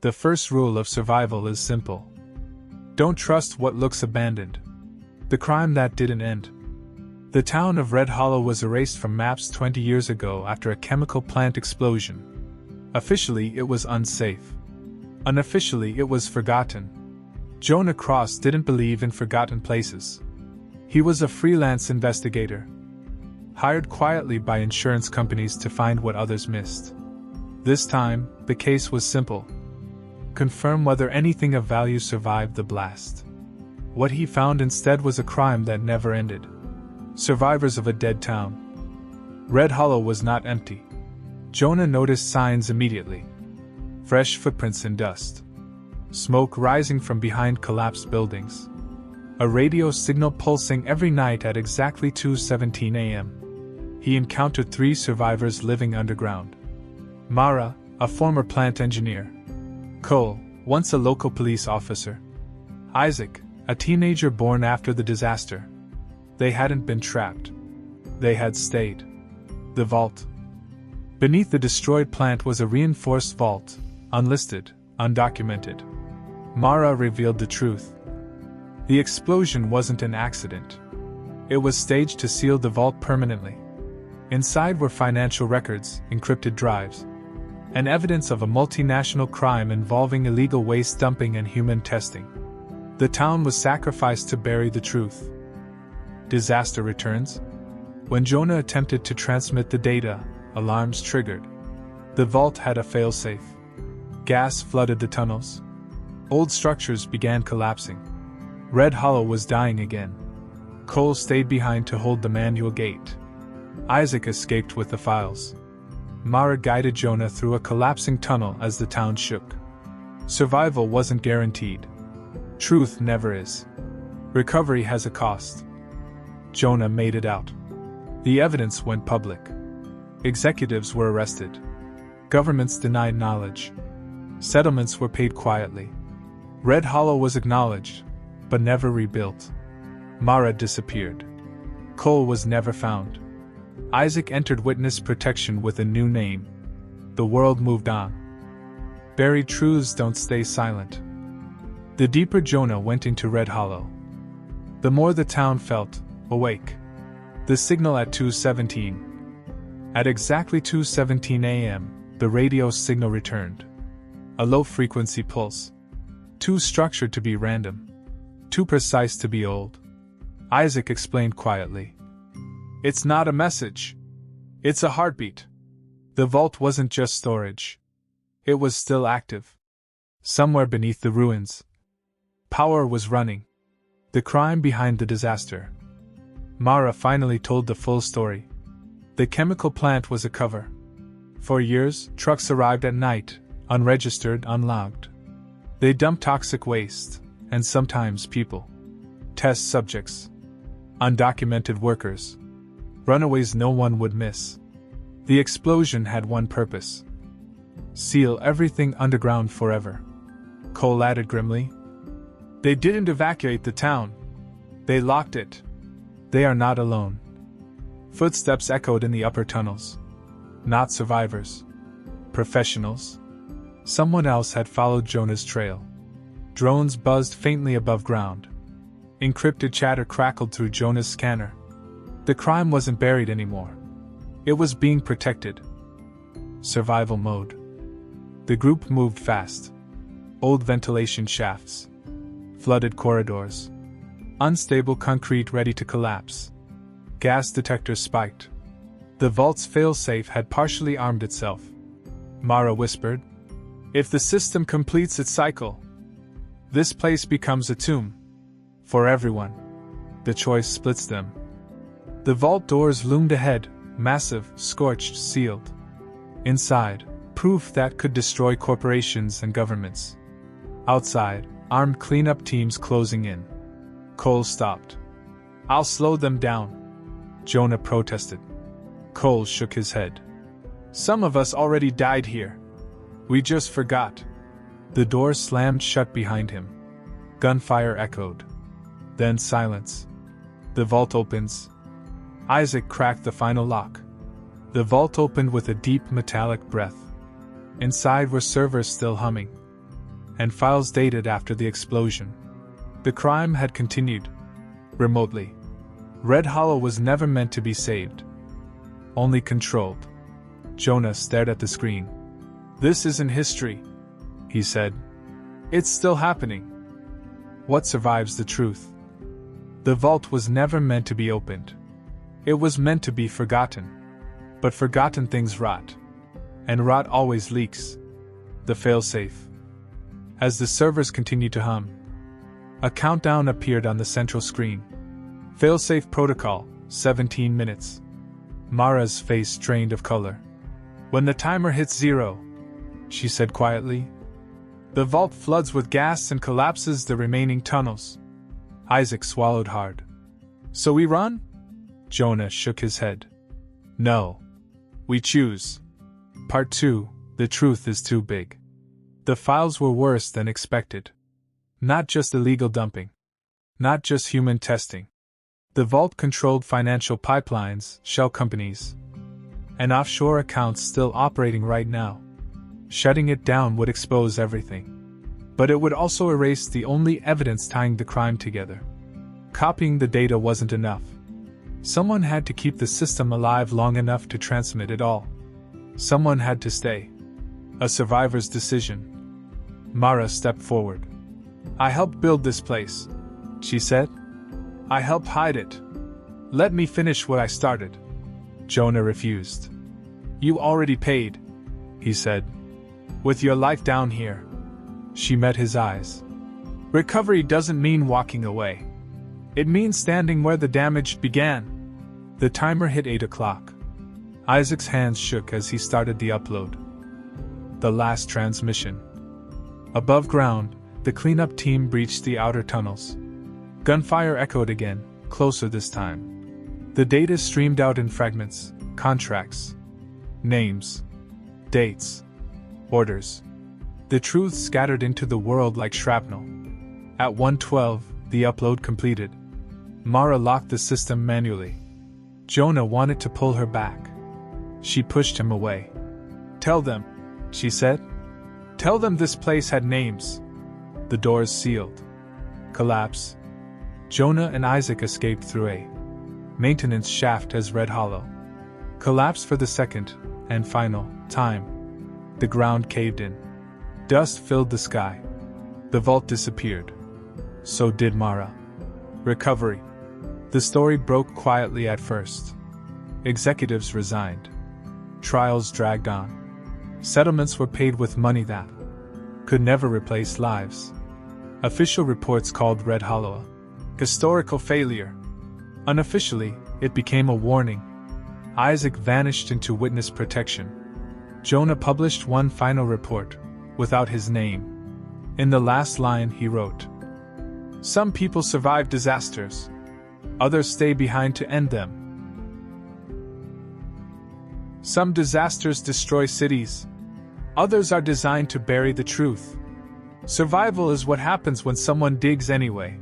The first rule of survival is simple. Don't trust what looks abandoned. The crime that didn't end. The town of Red Hollow was erased from maps 20 years ago after a chemical plant explosion. Officially, it was unsafe. Unofficially, it was forgotten. Jonah Cross didn't believe in forgotten places. He was a freelance investigator, hired quietly by insurance companies to find what others missed. This time, the case was simple. Confirm whether anything of value survived the blast. What he found instead was a crime that never ended. Survivors of a dead town. Red Hollow was not empty. Jonah noticed signs immediately. Fresh footprints in dust. Smoke rising from behind collapsed buildings. A radio signal pulsing every night at exactly 2:17 a.m. He encountered 3 survivors living underground. Mara, a former plant engineer. Cole, once a local police officer. Isaac, a teenager born after the disaster. They hadn't been trapped. They had stayed. The vault. Beneath the destroyed plant was a reinforced vault, unlisted, undocumented. Mara revealed the truth. The explosion wasn't an accident. It was staged to seal the vault permanently. Inside were financial records, encrypted drives, and evidence of a multinational crime involving illegal waste dumping and human testing. The town was sacrificed to bury the truth. Disaster returns. When Jonah attempted to transmit the data, alarms triggered. The vault had a failsafe. Gas flooded the tunnels. Old structures began collapsing. Red Hollow was dying again. Cole stayed behind to hold the manual gate. Isaac escaped with the files. Mara guided Jonah through a collapsing tunnel as the town shook. Survival wasn't guaranteed. Truth never is. Recovery has a cost. Jonah made it out. The evidence went public. Executives were arrested. Governments denied knowledge. Settlements were paid quietly. Red Hollow was acknowledged, but never rebuilt. Mara disappeared. Cole was never found. Isaac entered witness protection with a new name. The world moved on. Buried truths don't stay silent. The deeper Jonah went into Red Hollow, the more the town felt awake. The signal at 2:17. At exactly 2:17 a.m., the radio signal returned. A low-frequency pulse. Too structured to be random. Too precise to be old. Isaac explained quietly. It's not a message. It's a heartbeat. The vault wasn't just storage. It was still active. Somewhere beneath the ruins. Power was running. The crime behind the disaster. Mara finally told the full story. The chemical plant was a cover. For years, trucks arrived at night, unregistered, unlogged. They dumped toxic waste, and sometimes people. Test subjects. Undocumented workers. Runaways no one would miss. The explosion had one purpose. Seal everything underground forever. Cole added grimly. They didn't evacuate the town. They locked it. They are not alone. Footsteps echoed in the upper tunnels. Not survivors. Professionals. Someone else had followed Jonah's trail. Drones buzzed faintly above ground. Encrypted chatter crackled through Jonah's scanner. The crime wasn't buried anymore. It was being protected. Survival mode. The group moved fast. Old ventilation shafts. Flooded corridors. Unstable concrete ready to collapse. Gas detectors spiked. The vault's failsafe had partially armed itself. Mara whispered. If the system completes its cycle, this place becomes a tomb. For everyone. The choice splits them. The vault doors loomed ahead, massive, scorched, sealed. Inside, proof that could destroy corporations and governments. Outside, armed cleanup teams closing in. Cole stopped. I'll slow them down. Jonah protested. Cole shook his head. Some of us already died here. We just forgot. The door slammed shut behind him. Gunfire echoed. Then silence. The vault opens. Isaac cracked the final lock. The vault opened with a deep metallic breath. Inside were servers still humming. and files dated after the explosion. The crime had continued. Remotely. Red Hollow was never meant to be saved. Only controlled. Jonah stared at the screen. "This isn't history," he said. "It's still happening." What survives the truth? The vault was never meant to be opened. It was meant to be forgotten. But forgotten things rot. And rot always leaks. The failsafe. As the servers continued to hum, a countdown appeared on the central screen. Failsafe protocol, 17 minutes. Mara's face drained of color. "When the timer hits 0, she said quietly, "the vault floods with gas and collapses the remaining tunnels." Isaac swallowed hard. "So we run?" Jonah shook his head. "No. We choose." Part 2, The Truth is Too Big. The files were worse than expected. Not just illegal dumping. Not just human testing. The vault controlled financial pipelines, shell companies, and offshore accounts still operating right now. Shutting it down would expose everything. But it would also erase the only evidence tying the crime together. Copying the data wasn't enough. Someone had to keep the system alive long enough to transmit it all. Someone had to stay. A survivor's decision. Mara stepped forward. "I helped build this place," she said. "I helped hide it. Let me finish what I started." Jonah refused. "You already paid," he said. "With your life down here." She met his eyes. "Recovery doesn't mean walking away. It means standing where the damage began." The timer hit 8 o'clock. Isaac's hands shook as he started the upload. The last transmission. Above ground, the cleanup team breached the outer tunnels. Gunfire echoed again, closer this time. The data streamed out in fragments, contracts, names, dates, orders. The truth scattered into the world like shrapnel. At 1:12, the upload completed. Mara locked the system manually. Jonah wanted to pull her back. She pushed him away. "Tell them," she said. "Tell them this place had names." The doors sealed. Collapse. Jonah and Isaac escaped through a maintenance shaft as Red Hollow. Collapse for the second, and final, time. The ground caved in. Dust filled the sky. The vault disappeared. So did Mara. Recovery. The story broke quietly at first. Executives resigned. Trials dragged on. Settlements were paid with money that could never replace lives. Official reports called Red Hollow a historical failure. Unofficially, it became a warning. Isaac vanished into witness protection. Jonah published one final report, without his name. In the last line he wrote, "Some people survive disasters. Others stay behind to end them. Some disasters destroy cities. Others are designed to bury the truth. Survival is what happens when someone digs anyway."